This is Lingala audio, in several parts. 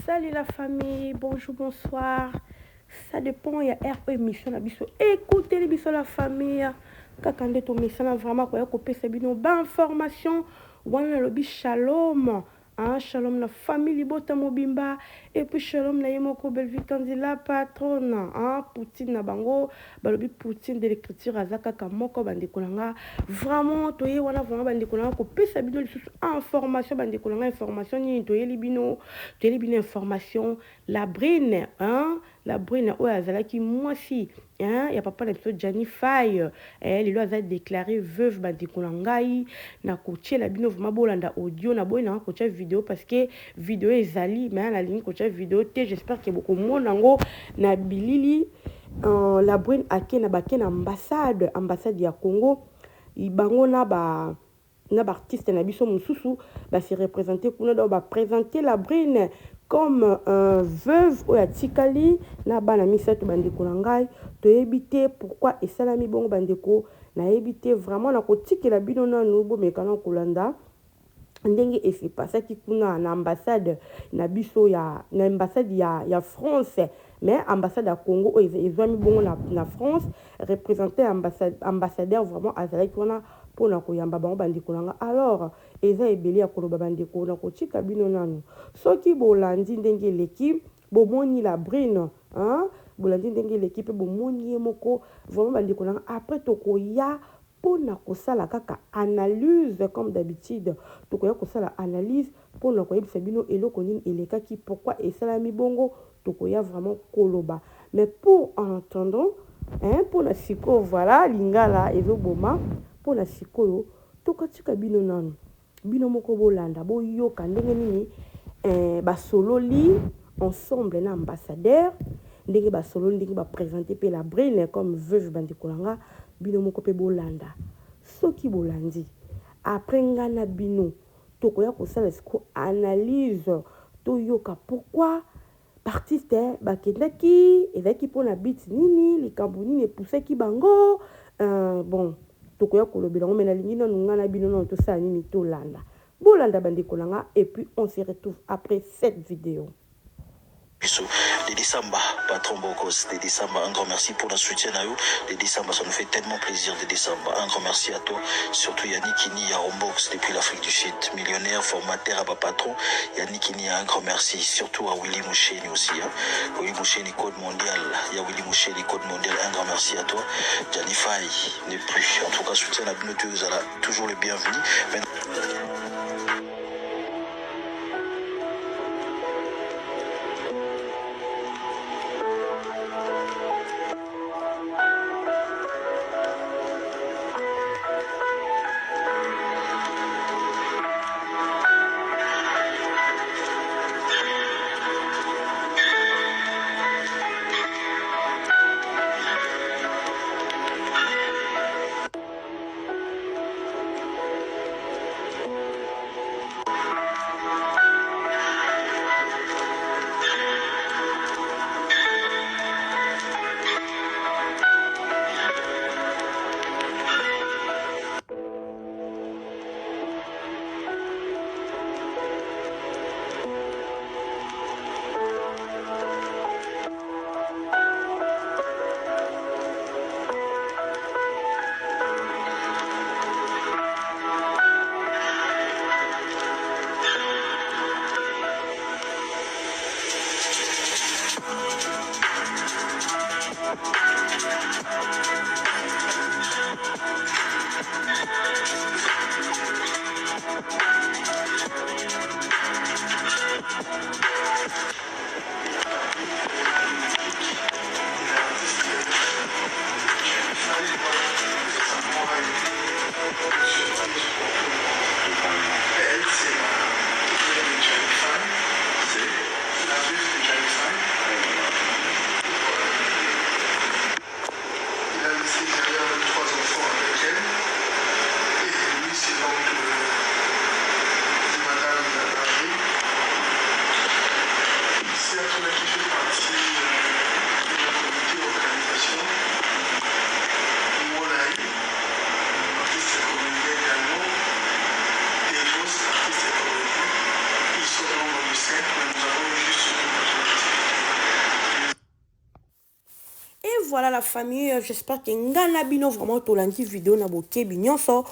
Salut la famille, bonjour, bonsoir. Ça dépend, il y a RP émission la biso. Écoutez les biso la famille. Quand on est au mission, vraiment, quoi, copier c'est bien, bonne information. Wana lobi shalom. Hein, shalom la famille libota mobimba et puis shalom na yemoko belvikandi la patronne hein Poutine na bango balobi Poutine de l'écriture azaka kamoko bandekolanga vraiment toye wana vraiment bandekolanga ko pesa bino lisusu information bandekolanga information ni toye libino information la brine oyo azalaki mwasi ya papa na biso Jani Faye lelo aza déclaré veuve bandeko na ngai na kotiela bino vraiment bolanda audio na boye na kotia vidéo parce que vidéo ezali mais na ligne kotia vidéo te j'espère que beaucoup monde nango na bilili la brune ake na bake na ambassade ya Congo ibango na ba artiste na biso mususu ba se représenter kuna do ba présenter la brune comme veuve oya tikali na bana misato bandeko na ngai toyebite pourquoi esalami bongo bandeko na yebite vraiment na kotikela bino na nubo mekana kolanda ndenge esepasaki kuna na ambassade na biso ya na ambassade ya France mais ambassade ya Congo oyo ezwami bongo na France représenter ambassadeur vraiment azalaki wana pona koyamba bango bandeko nanga alors eza ebeli ya koloba bandeko na kotika bino nanu soki bolandi ndenge l'équipe bomoni la brune bolandi ndenge l'équipe bomoni ye moko vraiment bandeko nanga après tokoya pona kosala kaka analyse comme d'habitude tokoya kosala analyse pona koyebisa bino eloko nini elekaki pourquoi esalami bongo tokoya vraiment koloba mais pour en attendant pour la siko voilà lingala ezoboma pour la sikoyo tokatika bino nanu bino moko bolanda boyoka ndenge nini basololi ensemble na ambassadeur ndenge basololi ndenge ba présenter pe la brune comme veuve bandekolanga bino moko pe bolanda soki bolandi après ngana bino tokoya kosala siko analyse toyoka pourquoi artiste bakendaki ezaki pona beat nini likambo nini epusaki bango bon tokoya kolobela ngo mena lingi nanu ngana bino nanu tosala nini tolanda bolanda bandeko nanga et puis on se retrouve après cette vidéo. De décembre, patron Bokos, de décembre, un grand merci pour le soutien à vous. De décembre, ça nous fait tellement plaisir de décembre. Un grand merci à toi, surtout Yannick Kini, à Rombox, depuis l'Afrique du Sud, millionnaire, formateur, à patron. Yannick Kini, un grand merci, surtout à Willy Moucheni aussi. Willy Moucheni, code mondial. Il y a Willy Moucheni, code mondial. Un grand merci à toi. Jani Faye n'est plus. En tout cas, soutien à Binotu, vous allez toujours le bienvenu. voilà la famille, j'espère que ngana bino vraiment tolandi vidéo na bokebi nyonso.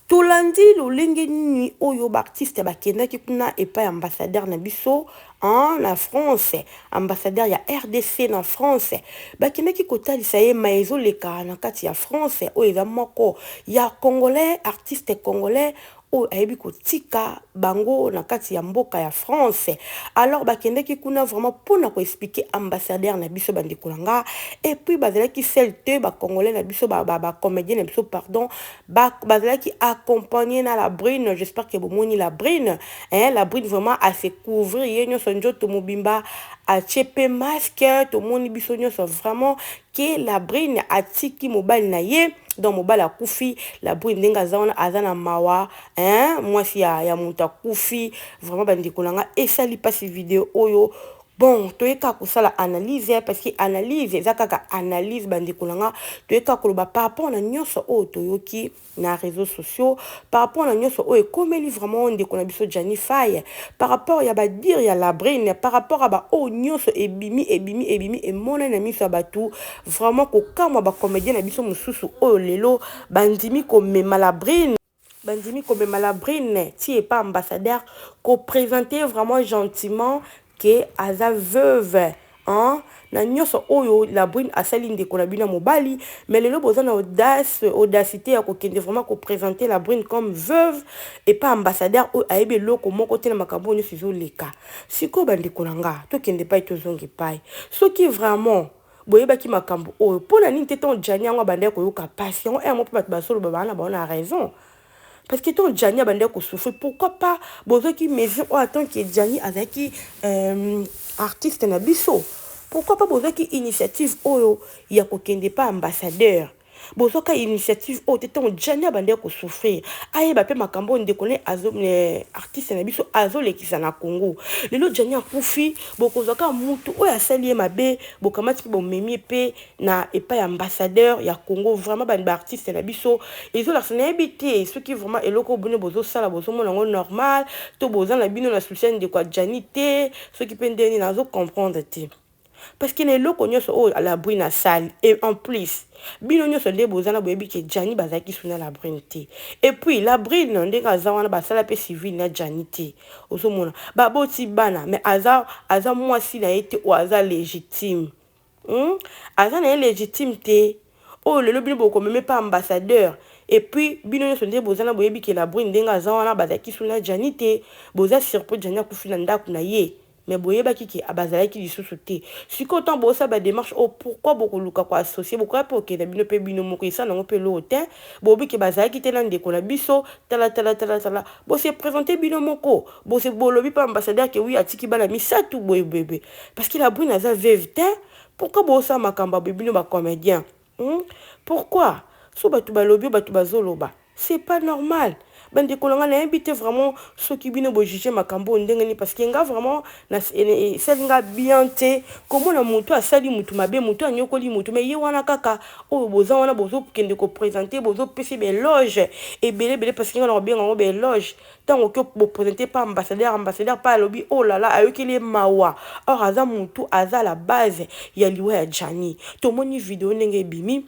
Tolandi lolenge nini oyo artiste bakendaki kuna epai ambassadeur na biso na France, ambassadeur ya RDC na France. Bakendaki kotalisa ye ma ezoleka na kati ya France oyo eza moko ya congolais, artiste congolais oyo ayebi kotika bango na kati ya mboka ya France. Alors bakendaki kuna vraiment pona ko expliquer ambassadeur na biso bandeko nanga, et puis bazalaki seul te ba congolais na biso ba comédien na biso pardon, bazalaki accompagné na la brune. J'espère que bomoni la brune, la brune vraiment à se couvrir yenyo sonjo to mobimba a chepe masque to moni biso nyonso vraiment que la brune atiki mobile na ye dans mobile a kufi la brune ndenga zaona azana mawa moi si ya muta kufi vraiment bandeko nanga esali pasi vidéo oyo. Bon, toyeka kosala analyse parce que analyse eza kaka analyse bandeko nanga, toyeka koloba par rapport na nyonso oyo toyoki na réseaux sociaux, par rapport na nyonso oyo ekomeli vraiment ndeko na biso Jani Faye, par rapport ya ba dire ya la brine, par rapport a ba oyo nyonso ebimi emona na miso ya batu, vraiment kokamwa ba comédien na biso mususu oyo lelo bandimi komema la brine. Bandimi komema la brine ti est pas ambassadeur ko présenter vraiment gentiment que aza veuve na nyonso oyo la brune asali ndeko na bina mobali, mais lelo boza na audacité ya kokende vraiment ko présenter la brune comme veuve et pas ambassadeur oyo ayebi eloko moko te na makambo nyonso ezoleka. Sikoyo bandeko na nga tokende pai tozongi pai soki vraiment boyebaki makambo oyo mpona nini te ton Jani yango abandaki koyoka pasi yango mo mpe bato basoloba bana baona raison. Parce que ton Jani abandaki kosouffrir, pourquoi pas bozaki maison o attend que Jani azaki artiste na biso, pourquoi pas bozaki initiative oyo ya kokende pa ambassadeur, bozoka initiative oyo te ton Jani abandaki kosouffrir ayeba pe makambo ndeko ne artiste na biso azolekisa na Congo. Lelo Jani akufi bokozaka mutu oyo asali ye mabe bokamati pe bomemi pe na epai ambassadeur ya Congo. Vraiment ba artiste na biso ezolakisa na yebi te soki vraiment eloko bone bozosala bozomona ngo normal to boza na bino na soutien de kwa Jani te soki pe ndeni nazo comprendre te. Parce que les locaux nyonso o la brune a sale et en plus bino nyonso nde bozana boyebi ke Jani bazaki suna la brune te, et puis la brune ndenga zawana basala pe civil na Jani te ozomona baboti bana mais aza mwasi na ete o aza légitime aza na légitime te o lelo bino boko meme pas ambassadeur, et puis bino nyonso nde bozana boyebi ke la brune ndenga zawana bazaki suna Jani te boza surpris Jani akufi na ndako na ye. Mais boyebaki ki abazalaki lisusu te. Siko autant bosa ba démarche pourquoi boko luka ko associer boko pa ke na bino pe bino moko isa na pe lo te bobi ke bazalaki te na ndeko na biso tala bo se présenter bino moko bo se bolobi pa ambassadeur ke oui atiki bana misatu boy bébé parce que la brune aza veuve te. Pourquoi bosa makamba bino ba comédien pourquoi so batu balobi batu bazoloba c'est pas normal. Bandeko nanga na invité vraiment ceux qui bino bo juger makambo ndengeni parce que nga vraiment na selinga bien te comment na mutu asali mutu mabe mutu anyokoli mutu mais ye wana kaka o boza wana bozo kende ko présenter bozo pesi be loge et belé parce que nga na bien ngo be loge tant que bo présenter pas ambassadeur pas lobby oh là là ayokeli mawa or aza mutu aza la base ya liwa ya Jani to moni vidéo ndenge bimi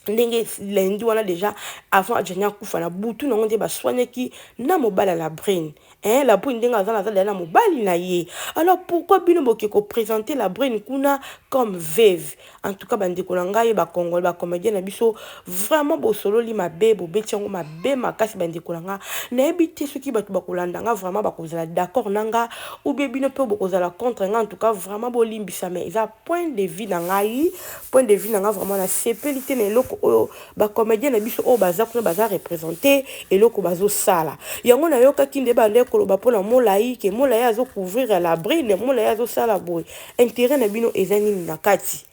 ndenge lundi wana déjà avant Jani akufa na butu na ngonde ba soignaki na mobala la brune la brune ndenga azala na mobali na ye. Alors pourquoi bino boke ko présenter la brune kuna comme veuve? En tout cas bandeko na ngai ba Congolais ba comédien na biso vraiment bo solo li mabe bo betingo mabe makasi bandeko na nga na ebité soki batu bakolanda nga vraiment bakozala d'accord nanga ou bien bino pe bokozala contre nga. En tout cas vraiment bo limbisa mais ça point de vue na ngai vraiment na sepelité na eloko oyo ba comédien na biso o baza kuna baza représenter eloko bazo sala yango na yoka kinde ba ndeko lo ba pona molai ke molai azo couvrir la brine molai azo sala boy intérêt na bino ezani na kati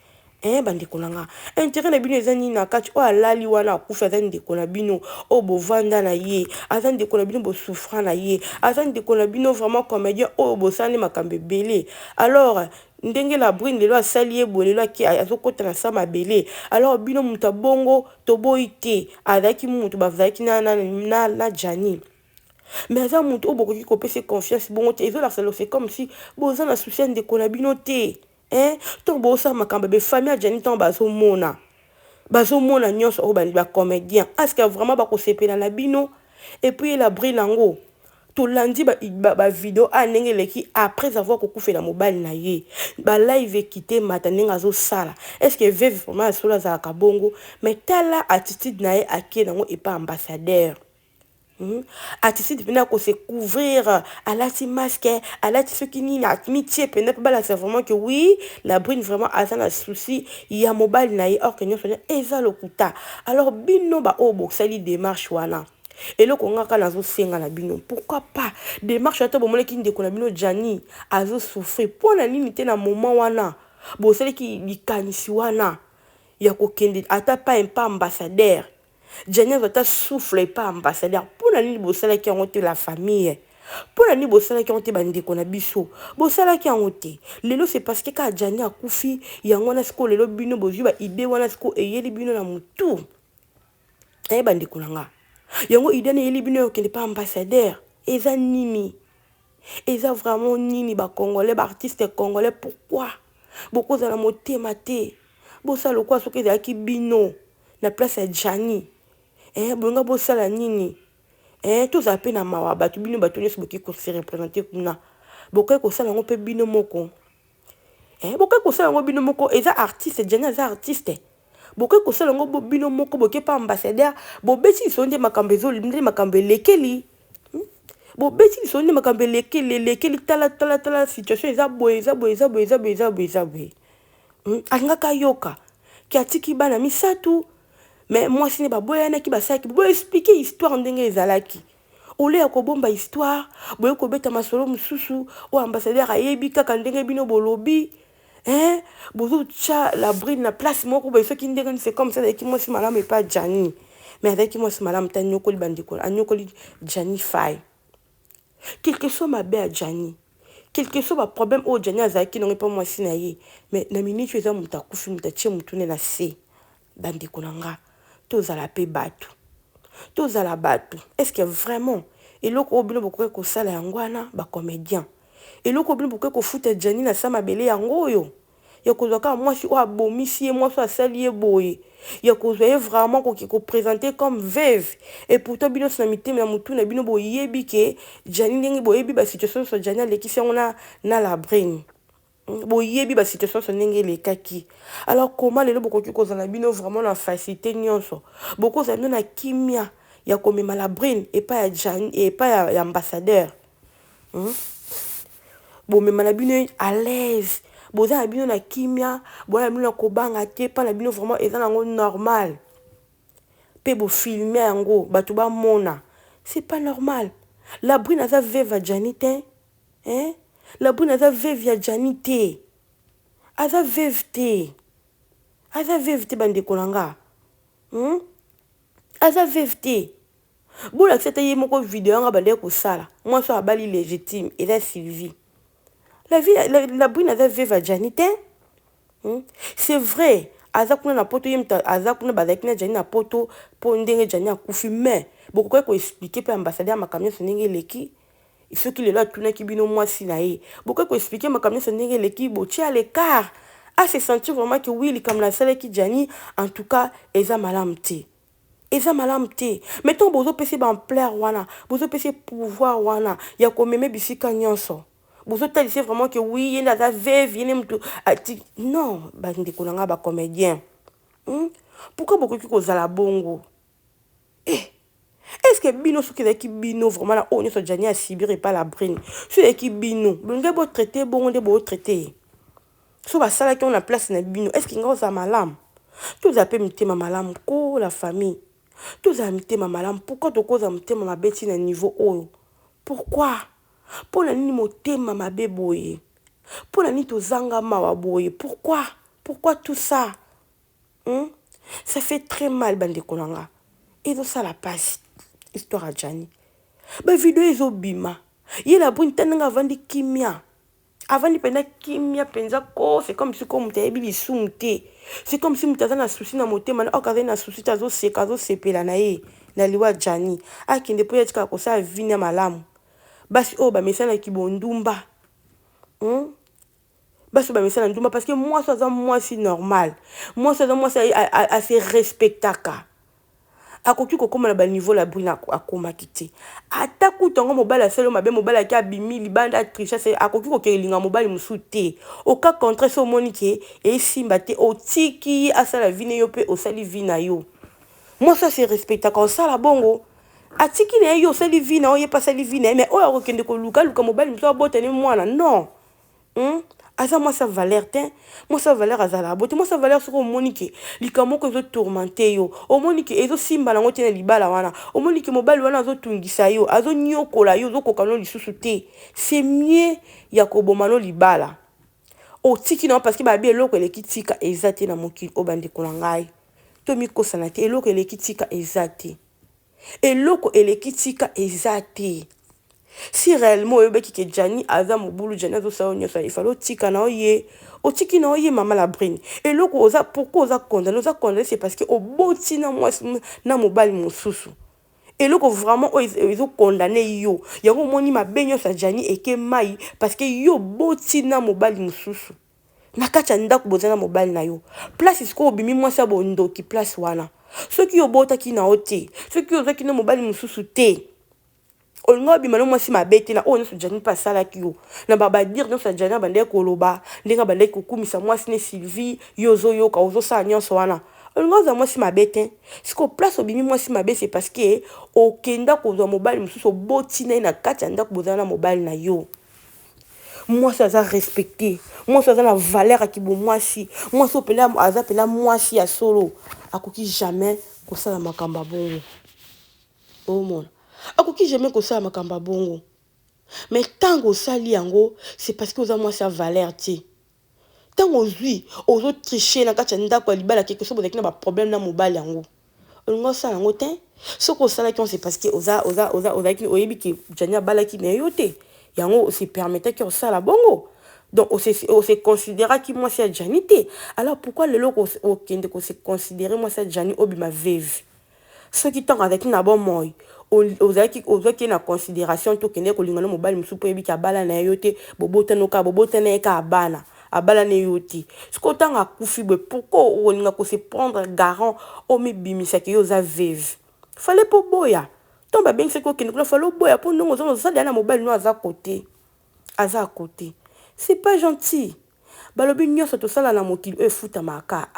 bandeko nanga intérêt na bino ezani na kati o alali wana akufa ezani ndeko na bino o bovanda na ye azani ndeko na bino bo souffrant na ye azani ndeko na bino vraiment comédien o bosani makambe belé. Alors ndenge la brune lelo asali ye boye lelo aki azokota na sa mabele alors bino muta bongo toboyi te azalaki mutu bazalaki na Jani mais aza mutu o bokoki kopesa confiance bongo te ezolakisa c'est comme si boza na souci ndeko na bino te to bosa makamba be famille Jani ton bazomona nyonso o ba comédien est-ce que vraiment ba ko sepela na bino et puis la brilango to lundi ba vidéo anenge leki après avoir kokufa la mobile na ye ba live quitté matanenga zo sala est-ce que veve vraiment sola za kabongo mais tala attitude na ye akie nango et pas ambassadeur. Attitude pendant qu'on se couvrir à la masque à la ce qui n'y a amitié pendant pas c'est vraiment que oui la brune vraiment a un souci il y a mobile na or que nous sommes eza lokuta alors bino ba obo sali démarche wana et le konga ka nazo senga na bino pourquoi pas démarche to bomole ki ndeko na bino Jani azo souffrir pour na nini te na moment wana bo sali ki likanisi wana ya kokende ata pas un pas ambassadeur Jani va souffler pas ambassadeur pour la nuit bossala qui ont la famille pour la nuit bossala qui ont bandi qu'on a biso bossala qui ont été lelo c'est parce que quand Jani a koufi yango na sko lelo bino bozu ba idée wana sko e yeli bino na mutu bandi kunanga yango idée na yeli bino qui n'est pas ambassadeur eza nini eza vraiment nini ba congolais ba artiste congolais pourquoi beaucoup za la motema te bossala quoi soki za ki bino na place ya Jani bonga bosala nini tous appel na mawa batu bino batu nyonso boki ko se représenter kuna bokai ko sala ngo pe bino moko bokai ko sala ngo bino moko eza artiste Jani eza artiste bokai ko sala ngo bino moko boki pa ambassadeur bo beti sonde makambe zo ndé makambe lekeli bo beti sonde makambe lekeli tala situation eza boye angaka yoka ki atiki bana misatu. Mais moi, ce n'est pas boyana qui va expliquer l'histoire en dingue ezalaki. Ole ya kobomba histoire, boye ko beta masolo mususu o ambassadeur ayebi kaka ndenge bino bolobi. Bozo tcha la bride na place moko ba so ki ndenge c'est comme ça avec moi si malam et pas Jani. Mais avec moi si malam ta nyoko li bandiko, anyoko li Jani fai. Quel que soit ma belle Jani. Quel que soit ma problème au Jani azaki non pas moi si na ye. Mais na minute eza muta kufi muta tche mutune na se. Bandiko nanga. Tozala pe batu. Tozala batu. Est-ce que vraiment et loko obino bokwe ko sala yangwana ba comédien. Et loko obino bokwe ko futa Jani na sama bele yango yo. Ya ko zoka moi si o abomisi et moi so asali boye. Ya ko zoye vraiment ko présenter comme veuve et pourtant bino na mitem na mutu na bino boyebi ke Jani ndenge boyebi ba situation so Jani lekisi na la brain. Boyebi ba situation so ndenge le kaki alors comment lelo bokoki kozala bino vraiment na facilité nyonso boko za na kimia ya komema la brine et pas ya Jani et pas ya ambassadeur bo mema na bino à l'aise boza na bino na kimia bona bino na kobanga te pa na bino vraiment eza nango normal pe bo filmer yango batu ba mona c'est pas normal la brine aza veuve Jani te la brune aza veuve ya Jani te aza veuve te bande kolanga aza veuve te bola akisata ye moko vidéo nga bande ko sala moi so abali légitime eza Sylvie la brune aza veuve ya Jani te c'est vrai aza kuna na poto yemta aza kuna bazaki na Jani na poto po ndenge Jani akufi mais bokokoy ko expliquer pe ambassadeur makamyo ndenge leki ce qu'il est là tout n'a qui bino moi si naïe beaucoup ko expliquer ma comme ça ndenge l'équipe botia à l'écart à se sentir vraiment que oui comme la salle qui Jani en tout cas eza malamté mettons bozo pc ban plaire wana bozo pc pouvoir wana ya ko meme bisika nyonso bozo talise vraiment que oui yena za veuve yena mtu ati non ba ndeko nanga ba comédien pourquoi beaucoup qui cause la bongo est-ce que bino ce qui bino vraiment là on est Jani à Sibir et pas la brine ce qui bino bonge bo traiter bon de bo traiter so ba sala qui on a place na bino est-ce qu'il ngoza malam tous appel mtema malam ko la famille tous a mtema malam pourquoi to koza mtema mabeti na niveau oyo pourquoi pour la ni motema mabeboye pour la ni to zanga mawa boye pourquoi tout ça ça fait très mal bande kolanga et donc ça la passe histoire à Jani ba vidéo ezo bima ye la brune tananga vandi kimia avant de pena kimia penza ko c'est comme si comme t'es bi sumte c'est comme si mutaza na souci na motema na okaza na souci tazo sepela na ye na liwa Jani akinde po yatika ko sa vina malamu basi o ba mesana kibondumba Baso ba messana nduma parce que moi ça moi si normal. Moi ça moi ça assez respectaka. Akoki kokoma na ba niveau la brina akoma kiti. Ata kutongo mobala selo mabe mobala ki abimi libanda tricha c'est akoki kokelinga mobali musute. Oka contre so monike et simba te otiki asala vine yo pe osali vina yo. Moi ça c'est respectaka osala bongo. Atiki na yo osali vina oye pas sali vina mais oya kokende ko luka mobali muso abotane mwana non. Asa moi sa valeur moi sa valeur azala bote moi sa valeur sur monique likamo ko zo tourmenter yo o monique ezo simba nango tena libala wana o monique mobali wana zo tungisa yo azo nyokola yo zo kokano lisusu te c'est mieux ya kobomano libala o tiki na parce que ba bi eloko eleki tika ezate na mokili o bande ko ngai to mi kosana te eloko eleki tika ezate eloko eleki tika ezate. Si réellement oyebeki ke Jani aza mobulu Jani azo sa onyo sa ifalo tika na oye o tiki na oye mama la brine et loko oza pourquoi oza condamné c'est parce que oboti na moi na mobali mosusu et loko vraiment ils ont condamné yo yango moni mabenyo sa Jani eke mai parce que yo boti na mobali mosusu na kati ndako bozana mobali na yo place isko obimi moi sa bondoki place wana soki yo botaki na ote soki ozaki na mobali mosusu te olinga bimano mwasi mabete na ono Jani pasala kiyo na baba dire non sa Jani bande koloba ndinga bande kokumisa mwasi ne Sylvie yozo yoka ozo sa nyonso wana olinga za mwasi mabete siko place obimi mwasi mabe c'est parce que okenda kozwa mobali mususu boti na kati ndako bozana mobali na yo moi ça za respecté moi ça za na valeur akibo mwasi moi so pela aza pela mwasi ya solo akoki jamais kosala makamba bongo oh mon akoki jamais kosala makamba bongo mais tango osali yango c'est parce que oza mwasi ya valeur ti tango ozwi ozo tricher na kati ya ndako ya libala quelque chose bozaki na ba problème na mobali yango olinga osala yango te soki osalaki c'est parce que ozaki oyebi ke Jani abalaki na yo te yango ose permettait que osala bongo donc on se considéra qui moi c'est Jani te alors pourquoi le loko okende ko se considérer moi c'est Jani obima veuve soki tango avec na bon moi ozaki na considération to kende ko lingana mobali musupu yebi ka bala na yo te bobotana ka abana abala ne yo te siko tanga kufi be pourquoi olinga ko se prendre garant o mi bimisa ke yo za veuve fallait po boya tomba ben se ko kende ko fallait boya po ndongo zo za na mobali no aza côté c'est pas gentil balobi nyonso to sala na mokili efuta maka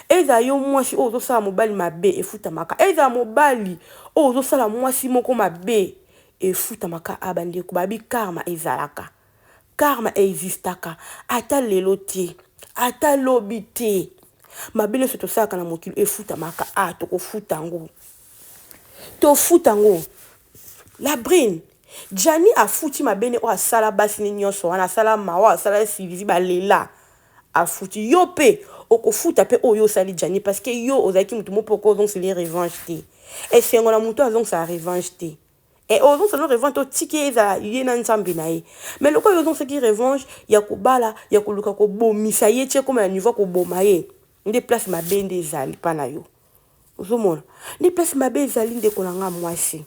eza yo mwasi ozo sala mobali mabe efuta maka eza mobali ozo sala mwasi moko mabe efuta maka bandeko babi karma ezalaka karma existaka ata lelo te ata lobi te mabele so to sala na mokili efuta maka to kofuta ngo to futa ngo la brine Jani a fouti ma bene o asala basi ni nyonso wana asala mawa asala Sylvie balela a fouti yo pe oko futa pe o yo sali Jani parce que yo ozaki mutu mopoko donc c'est les revanche te et c'est ngona mutu donc ça revanche te et ozon ça no revanche to tiki eza yena nsambi na ye mais loko yo donc ce qui revanche ya kobala ya koluka ko bomisa ye tie comme na niveau ko boma ye nde place ma bende ezali pa na yo ozomona nde place ma bende ezali nde kolanga mwasi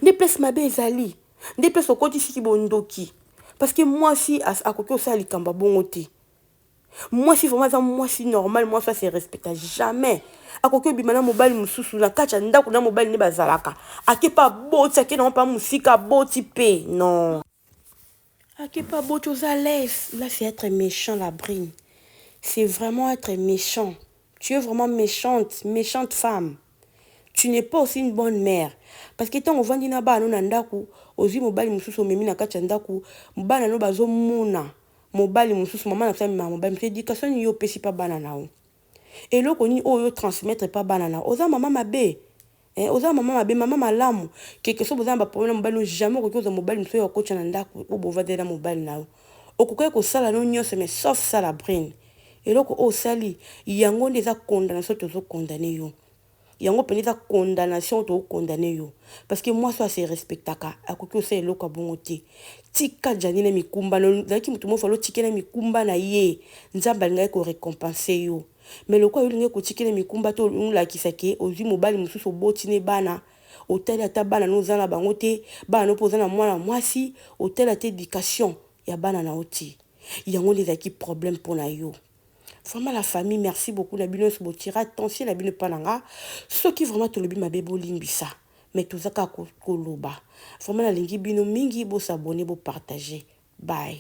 ne place mabe ezali ne place okoti siki bondoki parce que moi si akoki osali kamba bongo te moi si vraiment moi si normal moi ça c'est respecta jamais akoki bimana mobali mususu na kacha ndako na mobali ne bazalaka ake pa boti ake na pa musika boti pe non ake pa boti aux à l'aise là c'est être méchant la brine c'est vraiment être méchant tu es vraiment méchante femme tu n'es pas aussi une bonne mère parce que tant on vandi na ba no na ndaku ozi mobali mususu memi na kati ndaku mbana no bazo muna mobali mususu mama na tsami mobali mpe éducation yo pesi pa bana nao et loko ni oyo transmettre pa bana nao oza mama mabe oza mama mabe mama malamu quelque chose boza ba problème mobali jamais ko koza mobali mususu yo kocha na ndaku o bovade na mobali nao okokoye ko sala no nyose mais sauf ça la brine et loko o sali yango ndeza condamnation to zo condamner yo yango peneza condamnation to condamner yo parce que moi ça c'est respectaka akoki osala eloko bongo te tika Jani na mikumba no zaki mutu mo falo tikena mikumba na ye nzamba linga ko récompenser yo mais loko yo linga ko tikena mikumba to la kisake ozi mobali mususu botine bana otali ata bana no zana bango te bana no pozana mwana mwasi otali ata éducation ya bana na oti Il y a un problème pour yo. Vraiment la famille, merci beaucoup. La bino se botira attention la bino pananga. Ce qui vraiment te le bi ma bebo limbisa. Mais tout ça ka koloba. Vraiment la lingi bino mingi bo s'abonner bo partager. Bye.